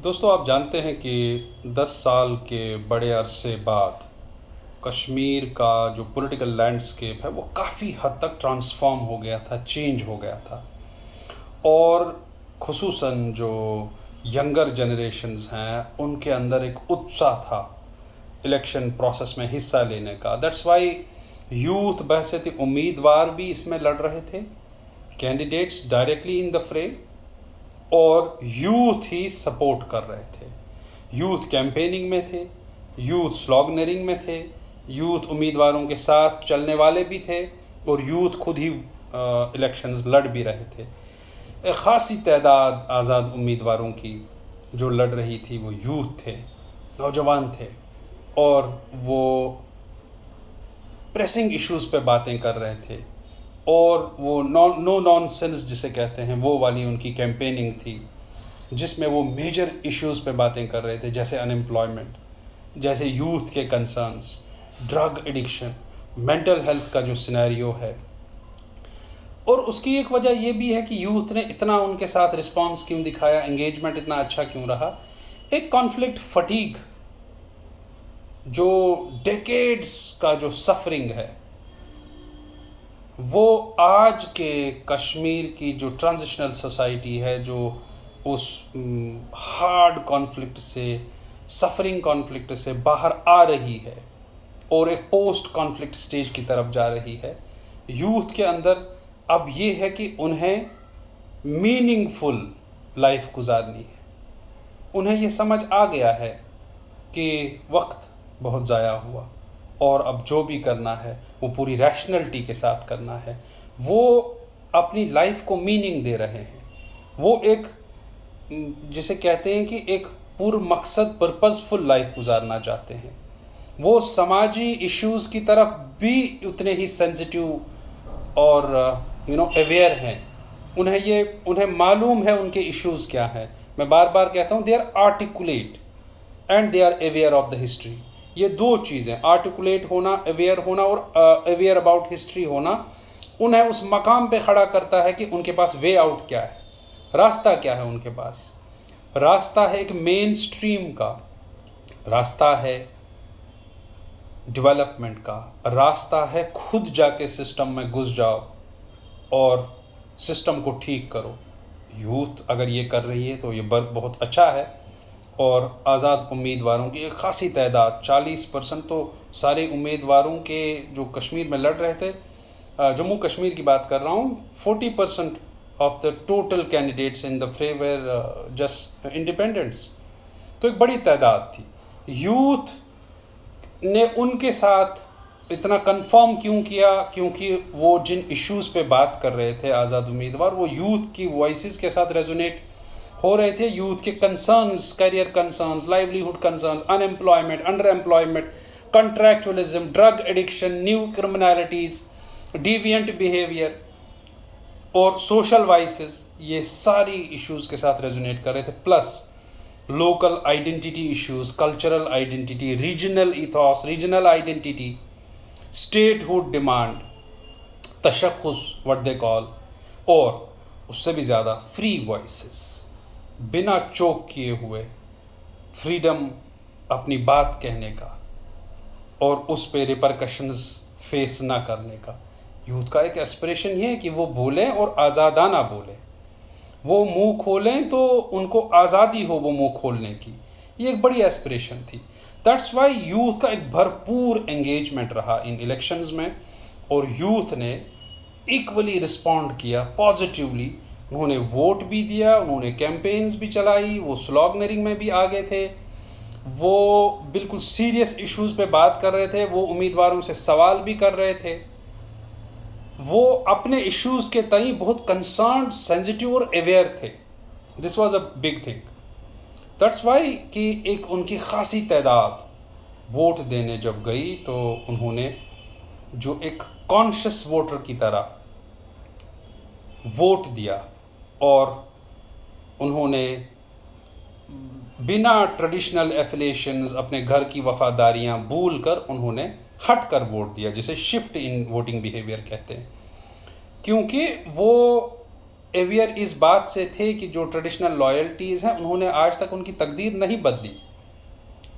दोस्तों, आप जानते हैं कि 10 साल के बड़े अरसे बाद कश्मीर का जो पॉलिटिकल लैंडस्केप है वो काफ़ी हद तक ट्रांसफॉर्म हो गया था, चेंज हो गया था। और खुसूसन जो यंगर जनरेशन्स हैं उनके अंदर एक उत्साह था इलेक्शन प्रोसेस में हिस्सा लेने का। दैट्स वाई यूथ बहसती उम्मीदवार भी इसमें लड़ रहे थे, कैंडिडेट्स डायरेक्टली इन द फ्रे, और यूथ ही सपोर्ट कर रहे थे। यूथ कैंपेनिंग में थे, यूथ स्लॉगनरिंग में थे, यूथ उम्मीदवारों के साथ चलने वाले भी थे, और यूथ खुद ही इलेक्शंस लड़ भी रहे थे। एक ख़ासी तादाद आज़ाद उम्मीदवारों की जो लड़ रही थी वो यूथ थे, नौजवान थे, और वो प्रेसिंग इश्यूज़ पे बातें कर रहे थे, और वो नो नॉनसेंस जिसे कहते हैं वो वाली उनकी कैंपेनिंग थी, जिसमें वो मेजर इश्यूज़ पे बातें कर रहे थे, जैसे अनएम्प्लॉयमेंट, जैसे यूथ के concerns, drug addiction, mental health का जो सिनेरियो है। और उसकी एक वजह ये भी है कि यूथ ने इतना उनके साथ रिस्पॉन्स क्यों दिखाया, एंगेजमेंट इतना अच्छा क्यों रहा। एक कॉन्फ्लिक्ट फटीग, जो डेकेड्स का जो सफरिंग है, वो आज के कश्मीर की जो ट्रांजिशनल सोसाइटी है, जो उस हार्ड कॉन्फ्लिक्ट से, सफरिंग कॉन्फ्लिक्ट से बाहर आ रही है और एक पोस्ट कॉन्फ्लिक्ट स्टेज की तरफ जा रही है, यूथ के अंदर अब ये है कि उन्हें मीनिंगफुल लाइफ गुजारनी है। उन्हें ये समझ आ गया है कि वक्त बहुत ज़ाया हुआ, और अब जो भी करना है वो पूरी रैशनलिटी के साथ करना है। वो अपनी लाइफ को मीनिंग दे रहे हैं। वो एक जिसे कहते हैं कि एक पूर्ण मकसद, पर्पसफुल लाइफ गुजारना चाहते हैं। वो समाजी इश्यूज़ की तरफ भी उतने ही सेंसिटिव और अवेयर हैं। उन्हें मालूम है उनके इश्यूज़ क्या हैं। मैं बार बार कहता हूँ, they are articulate and they are aware of the history. ये दो चीज़ें, आर्टिकुलेट होना, अवेयर होना, और अवेयर अबाउट हिस्ट्री होना, उन्हें उस मकाम पे खड़ा करता है कि उनके पास वे आउट क्या है, रास्ता क्या है उनके पास। रास्ता है एक मेन स्ट्रीम का, रास्ता है डेवलपमेंट का, रास्ता है खुद जाके सिस्टम में घुस जाओ और सिस्टम को ठीक करो। यूथ अगर ये कर रही है तो ये बहुत अच्छा है। और आज़ाद उम्मीदवारों की एक ख़ासी तादाद, 40% तो सारे उम्मीदवारों के जो कश्मीर में लड़ रहे थे, जम्मू कश्मीर की बात कर रहा हूँ, 40% of the total candidates in the फ्रे वेर जस्ट इंडिपेंडेंट्स। तो एक बड़ी तादाद थी। यूथ ने उनके साथ इतना कंफर्म क्यों किया? क्योंकि वो जिन इश्यूज़ पे बात कर रहे थे आज़ाद उम्मीदवार, वो यूथ की वॉइसेस के साथ रेजोनेट हो रहे थे। यूथ के concerns, career concerns, livelihood concerns, unemployment, under employment, contractualism, drug addiction, new criminalities, deviant behaviour और सोशल वाइसेस, ये सारी इश्यूज़ के साथ रेजोनेट कर रहे थे। Plus local identity issues, cultural identity, regional ethos, regional identity, statehood demand, तशख़्ख़ुस what they call, और उससे भी ज़्यादा फ्री वॉइसेस, बिना चोक किए हुए फ्रीडम अपनी बात कहने का और उस पे रिपरकशंस फेस ना करने का। यूथ का एक एस्पिरेशन ये है कि वो बोलें और आज़ादाना बोलें। वो मुंह खोलें तो उनको आज़ादी हो वो मुंह खोलने की। ये एक बड़ी एस्पिरेशन थी। दैट्स वाई यूथ का एक भरपूर एंगेजमेंट रहा इन इलेक्शंस में, और यूथ ने इक्वली रिस्पॉन्ड किया पॉजिटिवली। उन्होंने वोट भी दिया, उन्होंने कैंपेन्स भी चलाई, वो स्लॉगनरिंग में भी आगे थे, वो बिल्कुल सीरियस इश्यूज़ पे बात कर रहे थे, वो उम्मीदवारों से सवाल भी कर रहे थे, वो अपने इश्यूज़ के तई बहुत कंसर्न, सेंसिटिव और अवेयर थे। This was a big thing. That's why कि एक उनकी खासी तादाद वोट देने जब गई तो उन्होंने जो एक कॉन्शियस वोटर की तरह वोट दिया, और उन्होंने बिना ट्रेडिशनल एफिलिएशंस, अपने घर की वफादारियां भूल कर उन्होंने हट कर वोट दिया, जिसे शिफ्ट इन वोटिंग बिहेवियर कहते हैं। क्योंकि वो अवेयर इस बात से थे कि जो ट्रेडिशनल लॉयल्टीज़ हैं उन्होंने आज तक उनकी तकदीर नहीं बदली।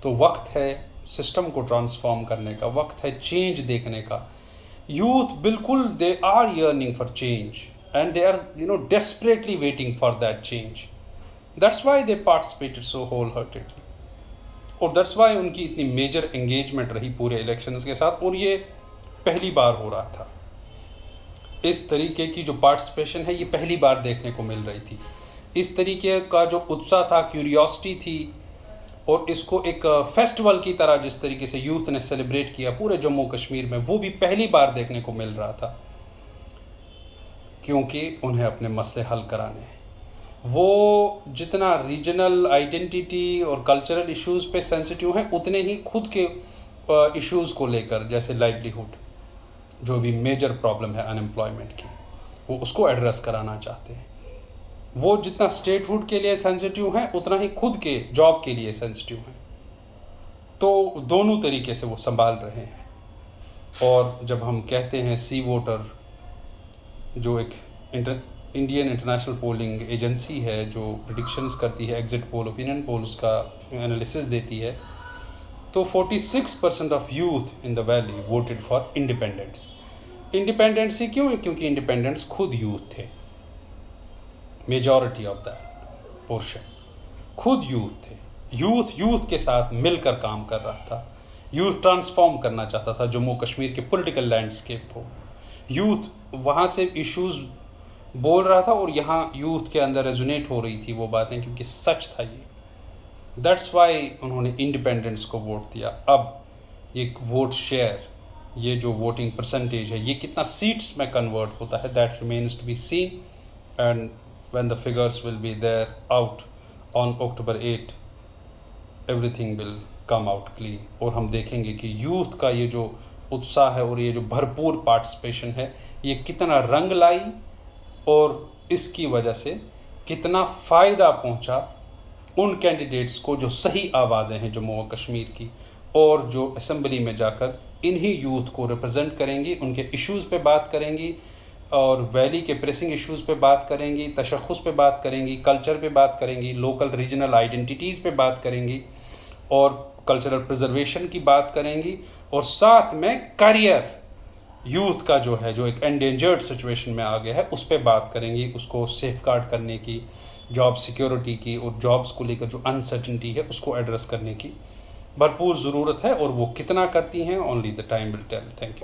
तो वक्त है सिस्टम को ट्रांसफॉर्म करने का, वक्त है चेंज देखने का। यूथ बिल्कुल they are yearning for change and they are desperately waiting for that change. That's why they participated so whole heartedly, और दैट्स वाई उनकी इतनी मेजर एंगेजमेंट रही पूरे इलेक्शंस के साथ। और ये पहली बार हो रहा था, इस तरीके की जो पार्टिसिपेशन है ये पहली बार देखने को मिल रही थी। इस तरीके का जो उत्साह था, क्यूरियोसिटी थी, और इसको एक फेस्टिवल की तरह जिस तरीके से यूथ ने सेलिब्रेट किया पूरे जम्मू कश्मीर में, वो भी पहली बार देखने को मिल रहा था। क्योंकि उन्हें अपने मसले हल कराने हैं। वो जितना रीजनल आइडेंटिटी और कल्चरल इश्यूज़ पे सेंसिटिव हैं, उतने ही खुद के इश्यूज़ को लेकर, जैसे लाइवलीहुड, जो भी मेजर प्रॉब्लम है अनएम्प्लॉयमेंट की, वो उसको एड्रेस कराना चाहते हैं। वो जितना स्टेटहुड के लिए सेंसिटिव हैं, उतना ही खुद के जॉब के लिए सेंसिटिव हैं। तो दोनों तरीके से वो संभाल रहे हैं। और जब हम कहते हैं सी वोटर, जो एक इंडियन इंटरनेशनल पोलिंग एजेंसी है जो प्रिडिक्शंस करती है, एग्जिट पोल, ओपिनियन पोल्स का एनालिसिस देती है, तो 46% of youth in the valley voted for independence. Independency क्यों? क्योंकि इंडिपेंडेंस खुद यूथ थे। मेजॉरिटी ऑफ दैट पोर्शन खुद यूथ थे। यूथ के साथ मिलकर काम कर रहा था। यूथ ट्रांसफॉर्म करना चाहता था जम्मू कश्मीर के पॉलिटिकल लैंडस्केप को। यूथ वहाँ से इश्यूज बोल रहा था और यहाँ यूथ के अंदर रेजोनेट हो रही थी वो बातें, क्योंकि सच था ये। दैट्स वाई उन्होंने इंडिपेंडेंस को वोट दिया। अब ये वोट शेयर, ये जो वोटिंग परसेंटेज है, ये कितना सीट्स में कन्वर्ट होता है, that remains to be seen. And when the figures will be there out on October 8, everything will come out clean. और हम देखेंगे कि यूथ का ये जो उत्साह है और ये जो भरपूर पार्टिसिपेशन है, ये कितना रंग लाई और इसकी वजह से कितना फ़ायदा पहुंचा उन कैंडिडेट्स को जो सही आवाज़ें हैं जम्मू और कश्मीर की, और जो असेंबली में जाकर इन्हीं यूथ को रिप्रेजेंट करेंगी, उनके इश्यूज़ पे बात करेंगी, और वैली के प्रेसिंग इश्यूज़ पे बात करेंगी, तशख़्ख़ुस पे बात करेंगी, कल्चर पे बात करेंगी, लोकल रीजनल आइडेंटिटीज़ पे बात करेंगी, और कल्चरल प्रिजर्वेशन की बात करेंगी, और साथ में करियर यूथ का जो है, जो एक एंडेंजर्ड सिचुएशन में आ गया है, उस पर बात करेंगी, उसको सेफगार्ड करने की, जॉब सिक्योरिटी की, और जॉब्स को लेकर जो अनसर्टिनिटी है उसको एड्रेस करने की भरपूर ज़रूरत है। और वो कितना करती हैं, only the time will tell. Thank you.